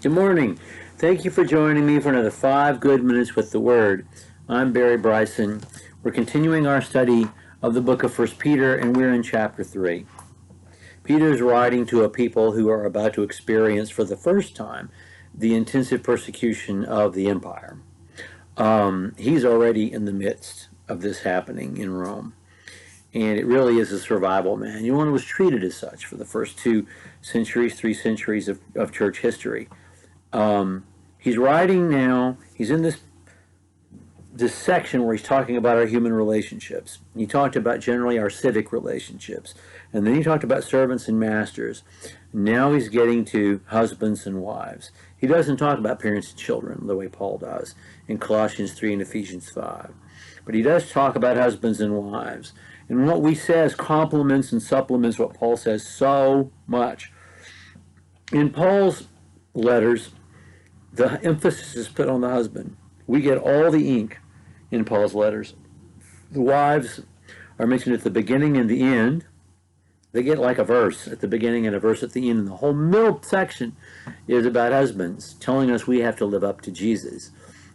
Good morning. Thank you for joining me for another 5 good minutes with the Word. I'm Barry Bryson. We're continuing our study of the book of 1 Peter, and we're in chapter 3. Peter is writing to a people who are about to experience for the first time the intensive persecution of the empire. He's already in the midst of this happening in Rome. And it really is a survival manual, and was treated as such for the first 3 centuries of church history. He's writing now, he's in this section where he's talking about our human relationships. He talked about generally our civic relationships. And then he talked about servants and masters. Now he's getting to husbands and wives. He doesn't talk about parents and children the way Paul does in Colossians 3 and Ephesians 5. But he does talk about husbands and wives. And what we say complements and supplements what Paul says so much. In Paul's letters, the emphasis is put on the husband. We get all the ink in Paul's letters. The wives are mentioned at the beginning and the end. They get like a verse at the beginning and a verse at the end. And the whole middle section is about husbands, telling us we have to live up to Jesus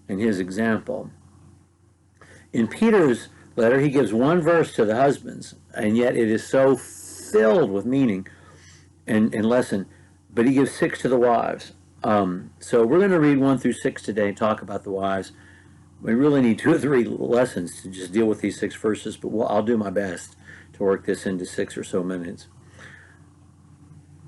and his example. In Peter's letter, he gives one verse to the husbands, and yet it is so filled with meaning and lesson. But he gives 6 to the wives. So we're going to read 1 through 6 today and talk about the wives. We really need 2 or 3 lessons to just deal with these 6 verses, but I'll do my best to work this into 6 or so minutes.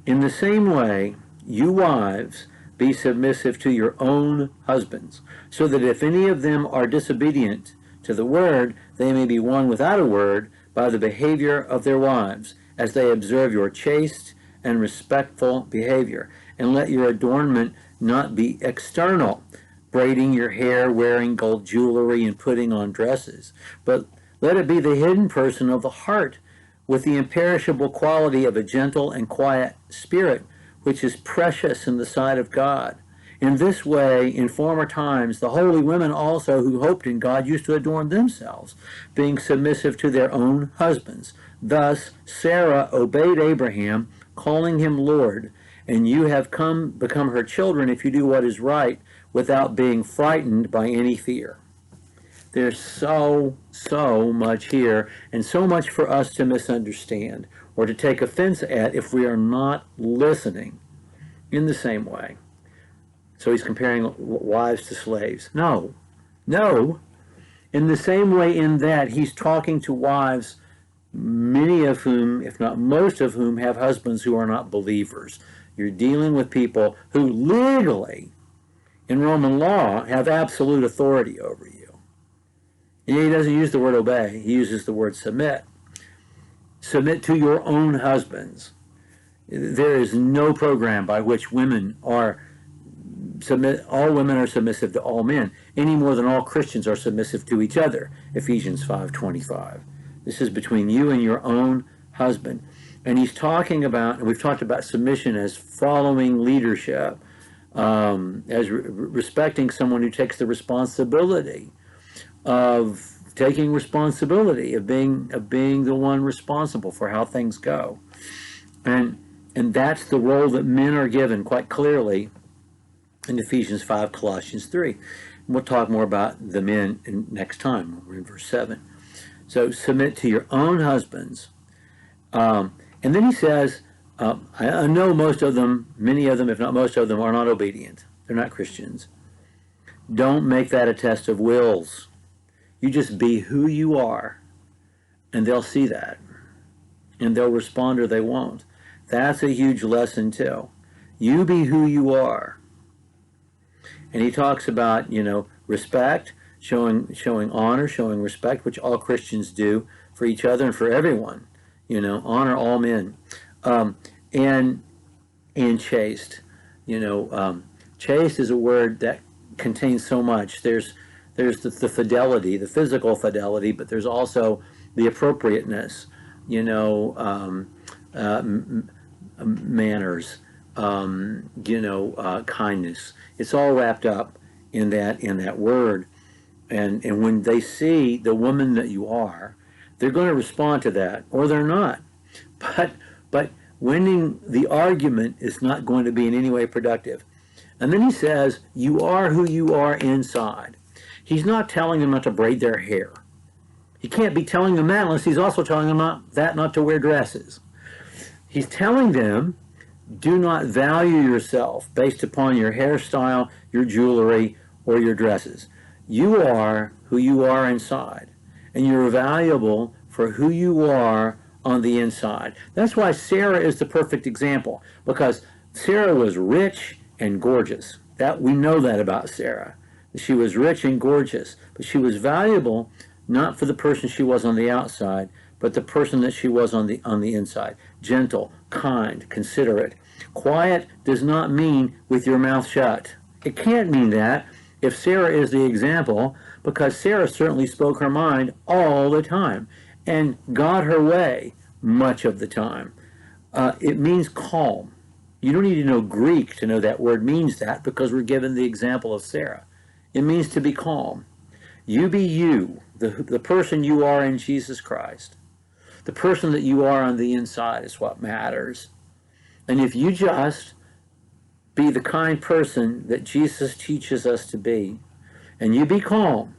In the same way, you wives, be submissive to your own husbands, so that if any of them are disobedient to the word, they may be won without a word by the behavior of their wives, as they observe your chaste and respectful behavior. And let your adornment not be external, braiding your hair, wearing gold jewelry, and putting on dresses. But let it be the hidden person of the heart, with the imperishable quality of a gentle and quiet spirit, which is precious in the sight of God. In this way, in former times, the holy women also who hoped in God used to adorn themselves, being submissive to their own husbands. Thus, Sarah obeyed Abraham, calling him Lord, and you have become her children if you do what is right, without being frightened by any fear. There's so much here, and so much for us to misunderstand or to take offense at if we are not listening in the same way. So he's comparing wives to slaves. No. In the same way, in that he's talking to wives, many of whom, if not most of whom, have husbands who are not believers. You're dealing with people who legally, in Roman law, have absolute authority over you. And he doesn't use the word obey. He uses the word submit. Submit to your own husbands. There is no program by which women are all women are submissive to all men, any more than all Christians are submissive to each other. Ephesians 5:25. This is between you and your own husband. And he's talking about, and we've talked about submission as following leadership, as respecting someone who takes the responsibility of taking responsibility, of being the one responsible for how things go. And that's the role that men are given quite clearly in Ephesians 5, Colossians 3. And we'll talk more about the men next time. We're in verse 7. So submit to your own husbands. And then he says, I know most of them, many of them, if not most of them, are not obedient. They're not Christians. Don't make that a test of wills. You just be who you are, and they'll see that. And they'll respond or they won't. That's a huge lesson too. You be who you are. And he talks about, respect, showing honor, showing respect, which all Christians do for each other and for everyone. Honor all men. And chaste. Chaste is a word that contains so much. There's the fidelity, the physical fidelity, but there's also the appropriateness, manners, kindness. It's all wrapped up in that word. And when they see the woman that you are, they're going to respond to that, or they're not. But winning the argument is not going to be in any way productive. And then he says, you are who you are inside. He's not telling them not to braid their hair. He can't be telling them that unless he's also telling them not to wear dresses. He's telling them, do not value yourself based upon your hairstyle, your jewelry, or your dresses. You are who you are inside, and you're valuable for who you are on the inside. That's why Sarah is the perfect example, because Sarah was rich and gorgeous. That we know that about Sarah. She was rich and gorgeous, but she was valuable not for the person she was on the outside, but the person that she was on the inside. Gentle, kind, considerate. Quiet does not mean with your mouth shut. It can't mean that if Sarah is the example, because Sarah certainly spoke her mind all the time and got her way much of the time. It means calm. You don't need to know Greek to know that word means that, because we're given the example of Sarah. It means to be calm. You be you, the person you are in Jesus Christ. The person that you are on the inside is what matters. And if you just be the kind person that Jesus teaches us to be, and you be calm,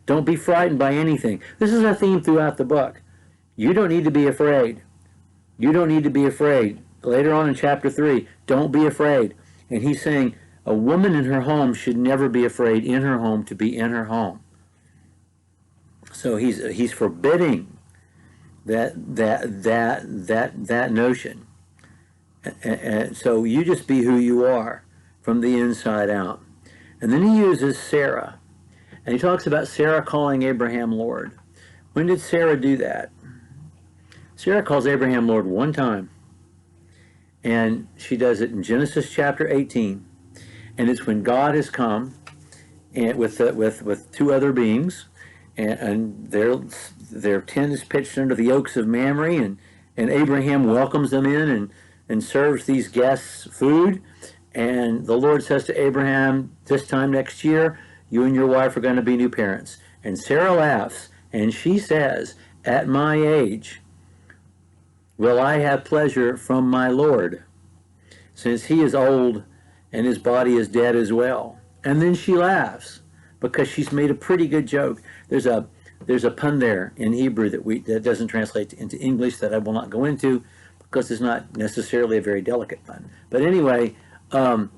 don't be frightened by anything. This is a theme throughout the book. You don't need to be afraid. You don't need to be afraid. Later on in chapter 3, don't be afraid. And he's saying a woman in her home should never be afraid in her home to be in her home. So he's forbidding that notion. And so you just be who you are from the inside out. And then he uses Sarah. And he talks about Sarah calling Abraham Lord. When did Sarah do that? Sarah calls Abraham Lord one time. And she does it in Genesis chapter 18. And it's when God has come and with two other beings. And their tent is pitched under the oaks of Mamre. And Abraham welcomes them in and serves these guests food. And the Lord says to Abraham, this time next year, you and your wife are going to be new parents. And Sarah laughs, and she says, at my age, will I have pleasure from my Lord, since he is old and his body is dead as well. And then she laughs, because she's made a pretty good joke. There's a pun there in Hebrew that doesn't translate into English that I will not go into, because it's not necessarily a very delicate pun. But anyway, but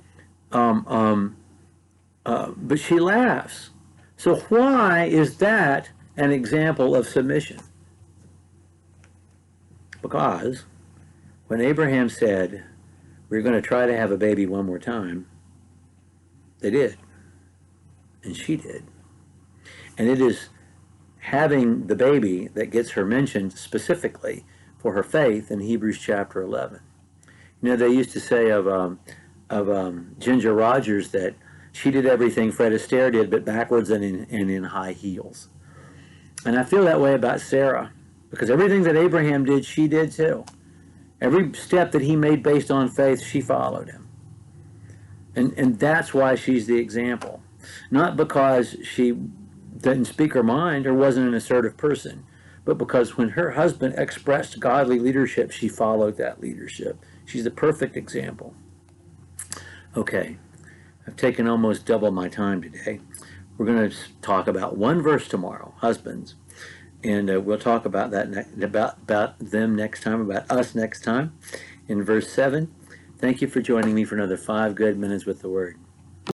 she laughs. So why is that an example of submission? Because when Abraham said, we're going to try to have a baby one more time, they did. And she did. And it is having the baby that gets her mentioned specifically for her faith in Hebrews chapter 11. You know, they used to say of Ginger Rogers that she did everything Fred Astaire did, but backwards and in high heels. And I feel that way about Sarah, because everything that Abraham did, she did too. Every step that he made based on faith, she followed him. And that's why she's the example. Not because she didn't speak her mind or wasn't an assertive person, but because when her husband expressed godly leadership, she followed that leadership. She's the perfect example. Okay, I've taken almost double my time today. We're going to talk about one verse tomorrow, husbands, and we'll talk about that about them next time, about us next time, in verse 7. Thank you for joining me for another 5 good minutes with the Word.